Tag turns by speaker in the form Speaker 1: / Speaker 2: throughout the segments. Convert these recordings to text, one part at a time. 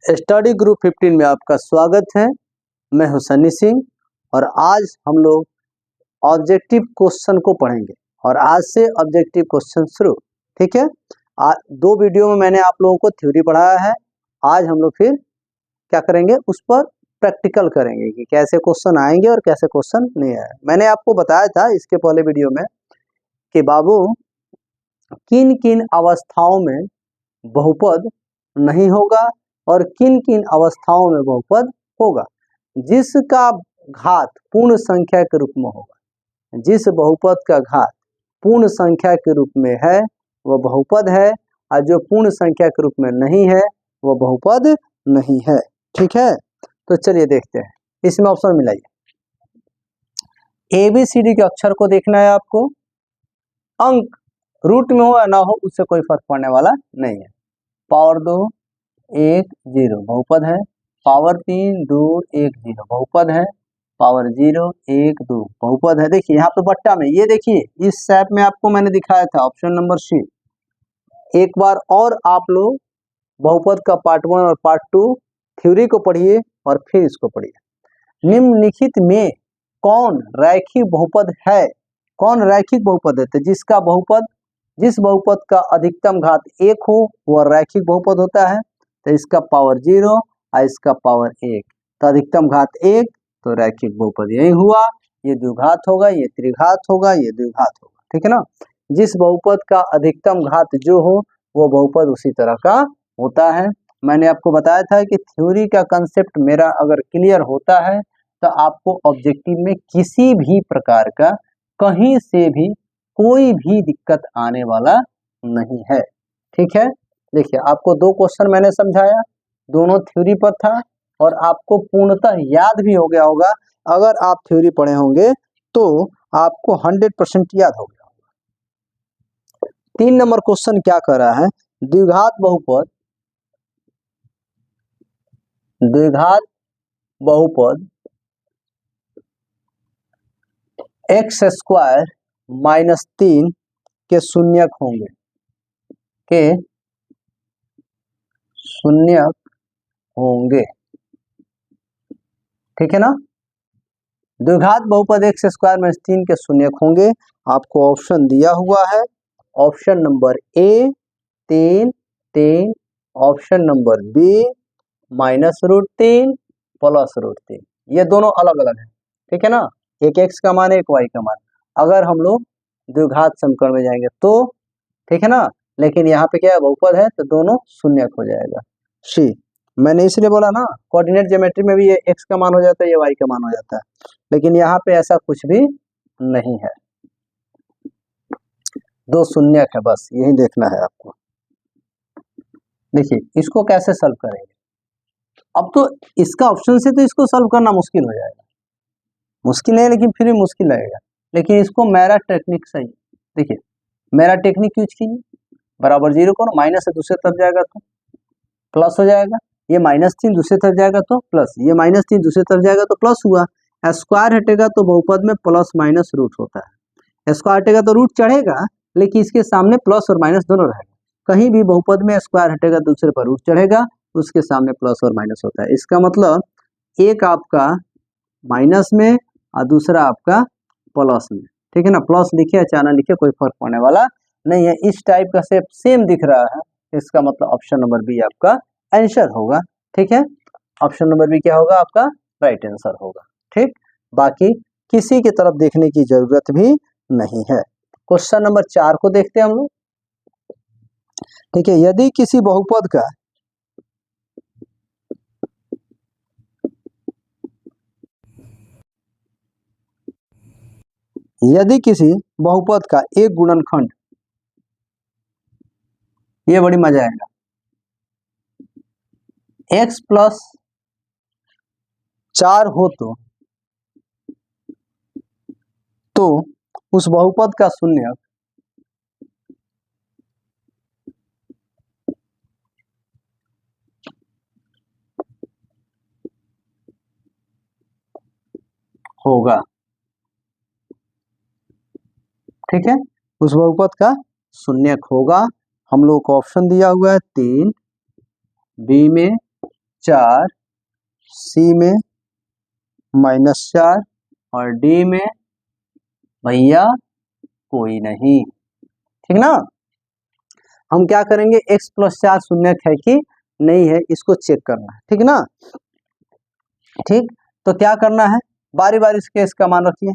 Speaker 1: Study group 15 में आपका स्वागत है। मैं हूं सन्नी सिंह और आज हम लोग ऑब्जेक्टिव क्वेश्चन को पढ़ेंगे और आज से ऑब्जेक्टिव क्वेश्चन शुरू। ठीक है, दो वीडियो में मैंने आप लोगों को थ्योरी पढ़ाया है। आज हम लोग फिर क्या करेंगे, उस पर प्रैक्टिकल करेंगे कि कैसे क्वेश्चन आएंगे और कैसे क्वेश्चन नहीं आए। मैंने आपको बताया था इसके पहले वीडियो में कि बाबू किन किन अवस्थाओं में बहुपद नहीं होगा और किन किन अवस्थाओं में बहुपद होगा। जिसका घात पूर्ण संख्या के रूप में होगा, जिस बहुपद का घात पूर्ण संख्या के रूप में है वह बहुपद है, और जो पूर्ण संख्या के रूप में नहीं है वह बहुपद नहीं है। ठीक है, तो चलिए देखते हैं। इसमें ऑप्शन मिलाइए। ABCD के अक्षर को देखना है आपको। अंक रूट में हो या ना हो उससे कोई फर्क पड़ने वाला नहीं है। पावर 2 1 0 बहुपद है। पावर 3 2 1 0 बहुपद है। पावर 0 1 2 बहुपद है। देखिए यहाँ पे बट्टा में ये देखिए इस शेप में आपको मैंने दिखाया था ऑप्शन नंबर सी। एक बार और आप लोग बहुपद का पार्ट 1 और पार्ट 2 थ्योरी को पढ़िए और फिर इसको पढ़िए। निम्नलिखित में कौन रैखिक बहुपद है? कौन रैखिक बहुपद है? तो जिस बहुपद का अधिकतम घात 1 हो वह रैखिक बहुपद होता है। तो इसका पावर 0 और इसका पावर 1, तो अधिकतम घात 1, तो रैखिक बहुपद यही हुआ। ये द्विघात होगा, ये त्रिघात होगा, ये द्विघात होगा। ठीक है ना। जिस बहुपद का अधिकतम घात जो हो वो बहुपद उसी तरह का होता है। मैंने आपको बताया था कि थ्योरी का कंसेप्ट मेरा अगर क्लियर होता है तो आपको ऑब्जेक्टिव में किसी भी प्रकार का कहीं से भी कोई भी दिक्कत आने वाला नहीं है। ठीक है, देखिए आपको दो क्वेश्चन मैंने समझाया, दोनों थ्योरी पर था और आपको पूर्णतः याद भी हो गया होगा। अगर आप थ्योरी पढ़े होंगे तो आपको 100% याद हो गया होगा। 3 नंबर क्वेश्चन क्या कर रहा है? द्विघात बहुपद x² - 3 के शून्यक होंगे। ठीक है ना। द्विघात बहुपद x² - 3 के शून्यक होंगे। आपको ऑप्शन दिया हुआ है। Option number A 3 3, option number B -√3 +√3। ये दोनों अलग अलग है। ठीक है ना, एक x का मान एक y का मान। अगर हम लोग द्विघात समीकरण में जाएंगे तो ठीक है ना, लेकिन यहाँ पे क्या है, बहुपद है तो दोनों शून्यक हो जाएगा। सी मैंने इसलिए बोला ना, कोऑर्डिनेट ज्योमेट्री में भी ये x का मान हो जाता है, ये y का मान हो जाता है, लेकिन यहाँ पे ऐसा कुछ भी नहीं है, दो शून्यक है, बस यही देखना है आपको। देखिए इसको कैसे सॉल्व करेंगे। अब तो इसका ऑप्शन से तो इसको सॉल्व करना मुश्किल हो जाएगा, मुश्किल है लेकिन फिर भी मुश्किल लगेगा, लेकिन इसको मेरा टेक्निक सही। देखिए मेरा टेक्निक यूज कीजिए। बराबर 0 को माइनस से दूसरे तरफ जाएगा तो प्लस हो जाएगा, ये -3 दूसरे तरफ जाएगा तो प्लस, ये -3 दूसरे तरफ जाएगा तो प्लस हुआ। स्क्वायर हटेगा तो बहुपद में प्लस माइनस रूट होता है। स्क्वायर हटेगा तो रूट चढ़ेगा, लेकिन इसके सामने प्लस और माइनस दोनों रहेगा। कहीं भी बहुपद में स्क्वायर हटेगा दूसरे पर रूट चढ़ेगा, उसके सामने प्लस और माइनस होता है। इसका मतलब एक आपका माइनस में और दूसरा आपका प्लस में। ठीक है ना, प्लस लिखे या चाना लिखे कोई फर्क पड़ने वाला नहीं है। इस टाइप का शेप सेम दिख रहा है, इसका मतलब ऑप्शन नंबर बी आपका आंसर होगा। ठीक है, ऑप्शन नंबर बी क्या होगा आपका राइट आंसर होगा। ठीक, बाकी किसी की तरफ देखने की जरूरत भी नहीं है। क्वेश्चन नंबर 4 को देखते हैं हम लोग। ठीक है, यदि किसी बहुपद का एक गुणनखंड, ये बड़ी मजा आएगा, x + 4 हो तो उस बहुपद का शून्यक होगा। ठीक है, उस बहुपद का शून्यक होगा। हम लोग को ऑप्शन दिया हुआ है 3, बी में 4, सी में -4 और डी में भैया कोई नहीं। ठीक ना। हम क्या करेंगे, x + 4 शून्य है कि नहीं है इसको चेक करना है। ठीक ना। ठीक, तो क्या करना है, बारी बारी इसके इसका मान रखिए।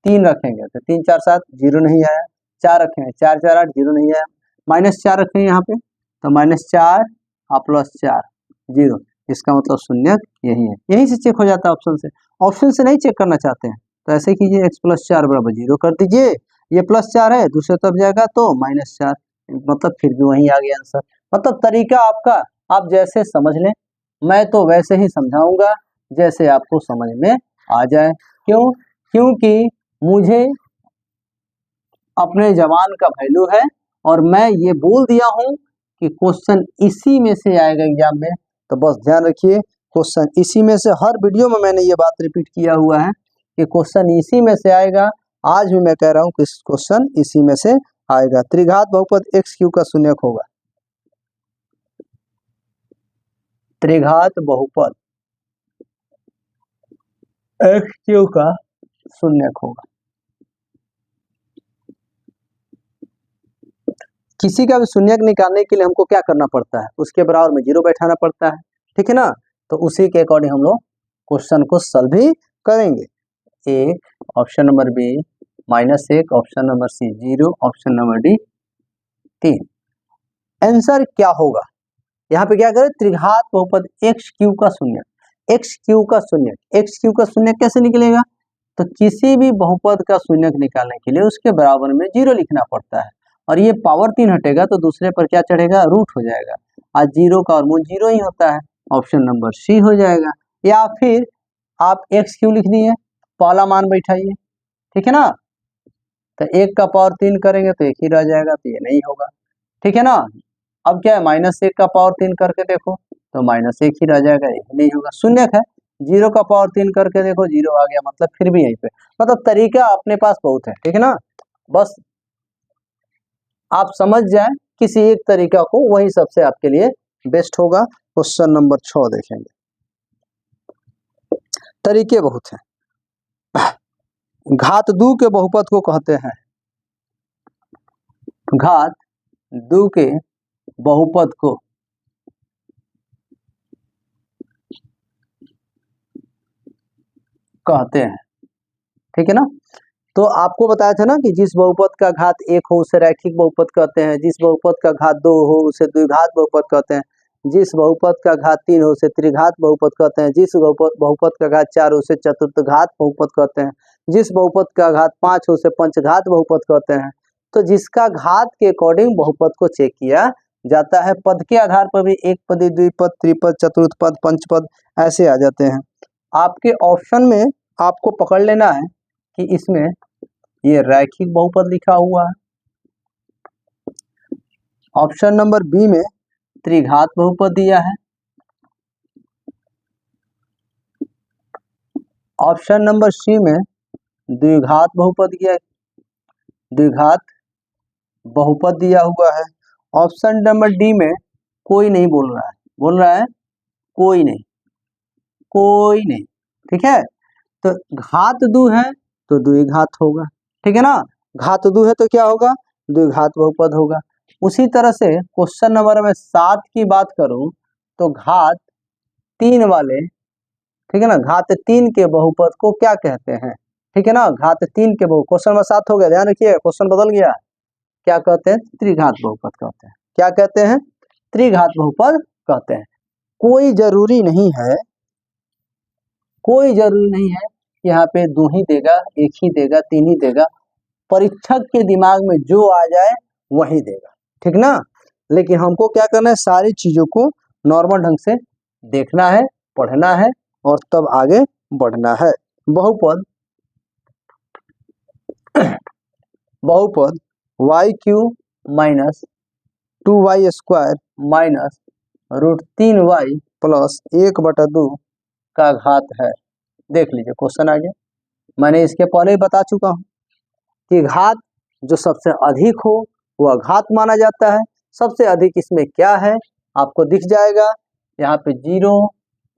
Speaker 1: 3 रखेंगे तो 3 4 7 0 नहीं आया। 4 रखेंगे 4 4 8 0 नहीं आया। -4 रखेंगे यहाँ पे तो -4 और +4 0, इसका मतलब शून्य यही है। यहीं से चेक हो जाता है ऑप्शन से। ऑप्शन से नहीं चेक करना चाहते हैं तो ऐसे कीजिए, x + 4 = 0 कर दीजिए। ये +4 है, दूसरे तरफ जाएगा तो -4, मतलब फिर भी वहीं आ गया आंसर। मतलब तरीका आपका आप जैसे समझ लें, मैं तो वैसे ही समझाऊंगा जैसे आपको समझ में आ जाए। क्यों? क्योंकि मुझे अपने जवान का वैल्यू है और मैं ये बोल दिया हूं कि क्वेश्चन इसी में से आएगा एग्जाम में। तो बस ध्यान रखिए, क्वेश्चन इसी में से, हर वीडियो में मैंने ये बात रिपीट किया हुआ है कि क्वेश्चन इसी में से आएगा। आज भी मैं कह रहा हूं कि क्वेश्चन इसी में से आएगा। त्रिघात बहुपद x³ का शून्यक होगा। त्रिघात बहुपद x³ का शून्यक होगा। किसी का भी शून्यक निकालने के लिए हमको क्या करना पड़ता है, उसके बराबर में 0 बैठाना पड़ता है। ठीक है ना। तो उसी के अकॉर्डिंग हम लोग क्वेश्चन को सॉल्व भी करेंगे। एक, option number B -1, option number C 0, option number D 3। Answer क्या होगा, यहाँ पे क्या करें, त्रिघात बहुपद x³ का शून्यक। x³ का शून्यक, x³ का शून्यक कैसे निकलेगा, तो किसी भी बहुपद का शून्यक निकालने के लिए उसके बराबर में 0 लिखना पड़ता है। और ये पावर 3 हटेगा तो दूसरे पर क्या चढ़ेगा, रूट हो जाएगा। आज 0 का वर्गमूल 0 ही होता है, ऑप्शन नंबर सी हो जाएगा। या फिर आप x³ लिख दिए, पहला मान बैठाइए। ठीक है ना। तो 1 का पावर 3 करेंगे तो 1 ही रह जाएगा, तो ये नहीं होगा। ठीक है ना। अब क्या है, -1 का पावर 3 करके देखो तो -1 ही रह जाएगा, ये नहीं होगा, शून्यक है। 0 का पावर 3 करके देखो 0 आ गया, मतलब फिर भी यहीं पे, मतलब तरीका अपने पास बहुत है। ठीक है ना। बस आप समझ जाए किसी एक तरीका को, वही सबसे आपके लिए बेस्ट होगा। क्वेश्चन नंबर 6 देखेंगे। तरीके बहुत हैं। घात 2 के बहुपद को कहते हैं, घात 2 के बहुपद को कहते हैं। ठीक है ना। तो आपको बताया था ना कि जिस बहुपद का घात 1 हो उसे रैखिक बहुपद कहते हैं, जिस बहुपद का घात 2 हो उसे द्विघात बहुपद कहते हैं, जिस बहुपद का घात 3 हो उसे त्रिघात बहुपद कहते हैं, जिस बहुपद का घात 4 हो उसे चतुर्थघात बहुपद कहते हैं, जिस बहुपद का घात 5 हो उसे पंचघात बहुपद कहते हैं। तो जिसका घात के अकॉर्डिंग बहुपद को चेक किया जाता है, पद के आधार पर भी एक पदी, द्विपद, त्रिपद, चतुर्थपद, पंचपद ऐसे आ जाते हैं। आपके ऑप्शन में आपको पकड़ लेना है कि इसमें ये रैखिक बहुपद लिखा हुआ है, ऑप्शन नंबर बी में त्रिघात बहुपद दिया है, ऑप्शन नंबर सी में द्विघात बहुपद दिया, द्विघात बहुपद दिया हुआ है, ऑप्शन नंबर डी में कोई नहीं बोल रहा है, बोल रहा है कोई नहीं, कोई नहीं। ठीक है। तो घात 2 है तो द्विघात होगा। ठीक है ना। घात 2 है तो क्या होगा, द्विघात बहुपद होगा। उसी तरह से क्वेश्चन नंबर में 7 की बात करूं तो घात 3 वाले, ठीक है ना, घात 3 के बहुपद को क्या कहते हैं। ठीक है ना। घात 3 के बहुपद, क्वेश्चन नंबर 7 हो गया, ध्यान रखिए क्वेश्चन बदल गया। क्या कहते हैं, त्रिघात बहुपद कहते हैं। क्या कहते हैं, त्रिघात बहुपद कहते हैं। कोई जरूरी नहीं है, कोई जरूरी नहीं है यहाँ पे 2 ही देगा, 1 ही देगा, 3 ही देगा, परीक्षक के दिमाग में जो आ जाए वही देगा। ठीक ना। लेकिन हमको क्या करना है, सारी चीजों को नॉर्मल ढंग से देखना है, पढ़ना है और तब आगे बढ़ना है। बहुपद बहुपद y³ - 2y² -√3y + 1/2 का घात है। देख लीजिए क्वेश्चन आ गया। मैंने इसके पहले ही बता चुका हूं कि घात जो सबसे अधिक हो वह घात माना जाता है। सबसे अधिक इसमें क्या है आपको दिख जाएगा, यहाँ पे 0,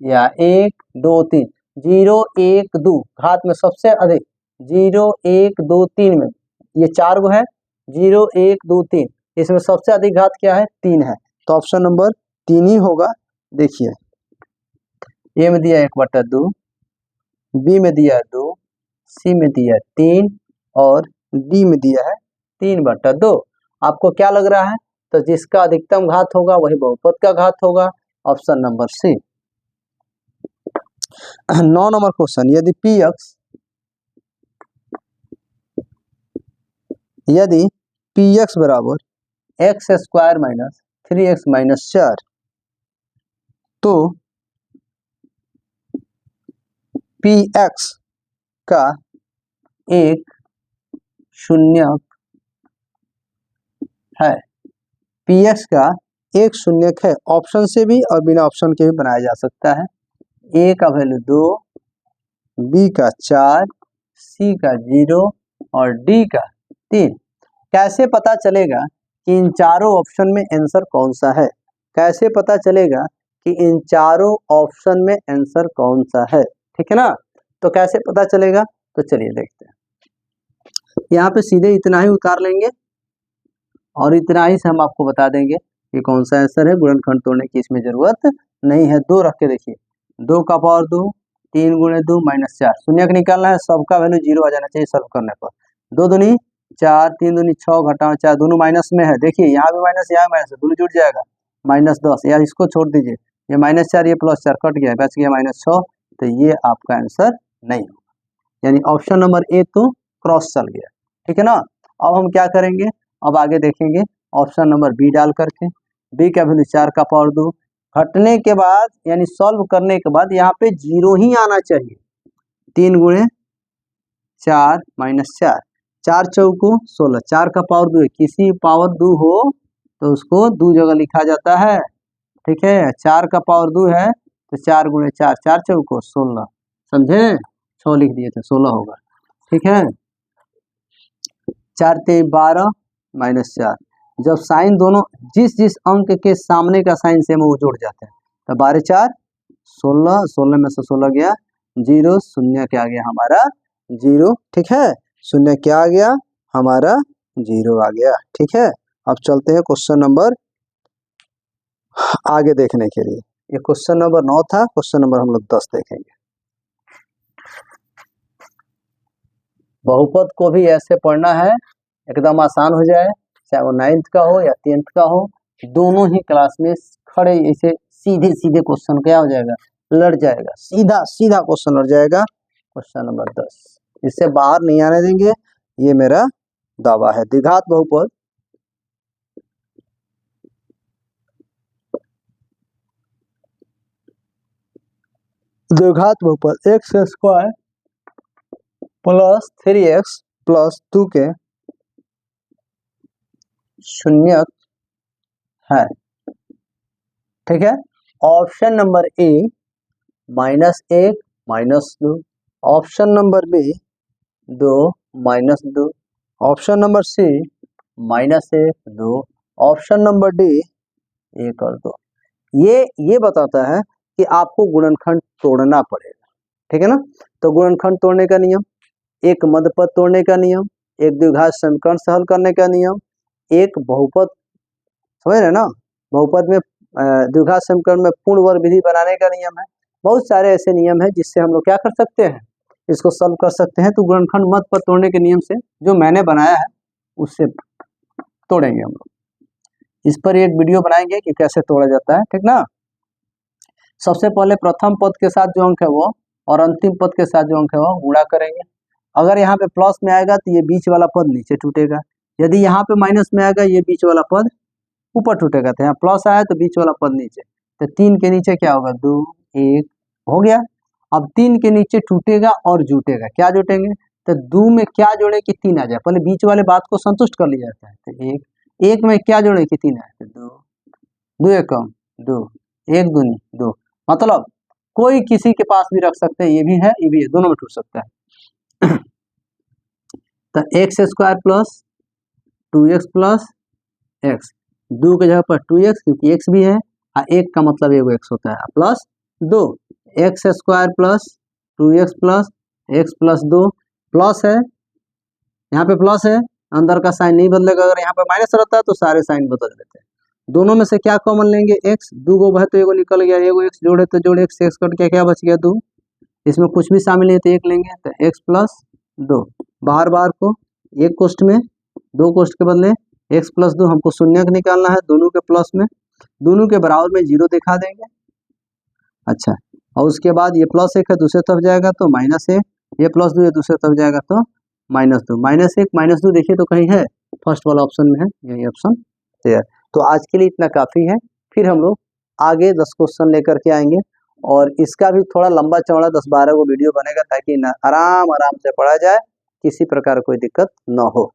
Speaker 1: या 1 2 3, 0 1 2 घात में सबसे अधिक 0 1 2 3 में ये 4 गो है, 0 1 2 3 इसमें सबसे अधिक घात क्या है 3 है, तो ऑप्शन नंबर 3 ही होगा। देखिए ए में दिया 1/2, बी में दिया 2, सी में दिया 3 और डी में दिया है 3/2। आपको क्या लग रहा है? तो जिसका अधिकतम घात होगा वही बहुपद का घात होगा, option number C. 9 number question, यदि px बराबर x² माइनस 3x माइनस 4 तो px का एक शून्यक है, px का एक शून्यक है। ऑप्शन से भी और बिना ऑप्शन के भी बनाया जा सकता है। a का वैल्यू 2, b का 4, c का 0 और d का 3। कैसे पता चलेगा कि इन चारों ऑप्शन में आंसर कौन सा है? कैसे पता चलेगा कि इन चारों ऑप्शन में आंसर कौन सा है? ठीक है ना, तो कैसे पता चलेगा? तो चलिए देखते हैं। यहाँ पे सीधे इतना ही उतार लेंगे और इतना ही से हम आपको बता देंगे कि कौन सा आंसर है। गुणनखंड तोड़ने की इसमें जरूरत नहीं है। 2 रख के देखिए, 2 का पावर 2, 3 गुणे 2 माइनस 4, शून्य निकालना है, सबका वैल्यू 0 आ जाना चाहिए सॉल्व करने पर। 2 दूनी 4, 3 दूनी 6, घटाओ 4, दोनों माइनस में है। देखिए यहाँ भी माइनस, यहाँ माइनस, दोनों जुड़ जाएगा, -10। यार इसको छोड़ दीजिए, ये -4 ये +4 कट गया, बच गया -6, तो ये आपका आंसर नहीं होगा। यानी ऑप्शन नंबर ए तो क्रॉस चल गया। ठीक है ना। अब हम क्या करेंगे, अब आगे देखेंगे ऑप्शन नंबर बी डाल करके। बी का वैल्यू 4 का पावर 2, घटने के बाद यानी सॉल्व करने के बाद यहाँ पे 0 ही आना चाहिए। 3 गुणे 4 माइनस 4, 4 चौको 16, 4 का पावर 2 है, किसी पावर 2 हो तो उसको 2 जगह लिखा जाता है। ठीक है, 4 का पावर 2 है तो 4 गुणे 4, 4 चौको 16, समझे, 6 लिख दिए थे 16 होगा। ठीक है, 4 ते 12 माइनस 4, जब साइन दोनों जिस अंक के सामने का साइन सेम वो जुड़ जाते हैं, तो 12 4 16, 16 में से 16 गया 0, शून्य क्या आ गया हमारा 0। ठीक है, शून्य क्या आ गया हमारा 0 आ गया। ठीक है, अब चलते हैं क्वेश्चन नंबर आगे देखने के लिए। ये क्वेश्चन नंबर 9 था, क्वेश्चन नंबर हम लोग 10 देखेंगे। बहुपद को भी ऐसे पढ़ना है एकदम आसान हो जाए, चाहे वो 9th का हो या 10th का हो, दोनों ही क्लास में खड़े ऐसे सीधे सीधे क्वेश्चन क्या हो जाएगा, लड़ जाएगा, सीधा सीधा क्वेश्चन लड़ जाएगा। क्वेश्चन नंबर 10 इससे बाहर नहीं आने देंगे, ये मेरा दावा है। द्विघात बहुपद x² प्लस 3x प्लस 2 के शून्यक है। ठीक है, option number A -1 -2, option number B 2 -2, option number C -1 2, option number D 1 और 2। ये बताता है कि आपको गुणनखंड तोड़ना पड़ेगा। ठीक है ना, तो गुणनखंड तोड़ने का नियम, एक मध्यपद तोड़ने का नियम, एक द्विघात समीकरण से हल करने का नियम, एक बहुपद, समझ रहे ना, बहुपद में द्विघात समीकरण में पूर्ण वर्ग विधि बनाने का नियम है। बहुत सारे ऐसे नियम है जिससे हम लोग क्या कर सकते हैं, इसको सॉल्व कर सकते हैं। तो गुणनखंड मध्यपद तोड़ने के नियम से जो मैंने बनाया है उससे तोड़ेंगे हम लोग। इस पर एक वीडियो बनाएंगे कि कैसे तोड़ा जाता है। ठीक ना, सबसे पहले प्रथम पद के साथ जो अंक है वो और अंतिम पद के साथ जो अंक है वो गुणा करेंगे। अगर यहाँ पे प्लस में आएगा तो ये बीच वाला पद नीचे टूटेगा, यदि यहाँ पे माइनस में आएगा ये बीच वाला पद ऊपर टूटेगा। तो यहाँ प्लस आया तो बीच वाला पद नीचे, तो 3 के नीचे क्या होगा 2 1 हो गया। अब 3 के नीचे टूटेगा और जुटेगा, क्या जुटेंगे, तो 2 में क्या जोड़े कि 3 आ जाए, पहले बीच वाले बात को संतुष्ट कर लिया जाता है। तो 1 में क्या जोड़े कि 3 आए, तो 2 2 1 2, 1 दूनी 2, मतलब कोई किसी के पास भी रख सकते हैं, ये भी है ये भी है, दोनों में टूट सकता है। तो x² plus 2x plus x, 2 के जगह पर 2x क्योंकि x भी है, और 1 का मतलब एगो x होता है, plus 2 x square plus 2x plus x plus 2 plus है, यहाँ पे प्लस है, अंदर का साइन नहीं बदलेगा। अगर यहाँ पे माइनस रहता है तो सारे साइन बदल देते हैं। दोनों में से क्या कॉमन लेंगे, एक्स, 2 गो है तो एगो निकल गया, एगो एक्स जोड़े तो जोड़े, एक्स एक्स कट गया, क्या बच गया 2। इसमें कुछ भी शामिल नहीं तो एक लेंगे, तो एक्स प्लस 2। बाहर बाहर को एक कोष्ठ में, दो कोष्ठ के बदले एक्स प्लस 2, हमको शून्यक निकालना है, दोनों के प्लस में, दोनों के बराबर में 0 दिखा देंगे। अच्छा, और उसके बाद ये प्लस 1 है दूसरे तरफ जाएगा तो माइनस 1, ये प्लस 2 है दूसरे तरफ जाएगा तो -2, -1 -2 देखिए तो कहीं है, फर्स्ट वाला ऑप्शन में है, यही ऑप्शन तैयार। तो आज के लिए इतना काफ़ी है, फिर हम लोग आगे 10 क्वेश्चन लेकर के आएंगे और इसका भी थोड़ा लंबा चौड़ा 10-12 को वीडियो बनेगा ताकि आराम से पढ़ा जाए, किसी प्रकार कोई दिक्कत ना हो।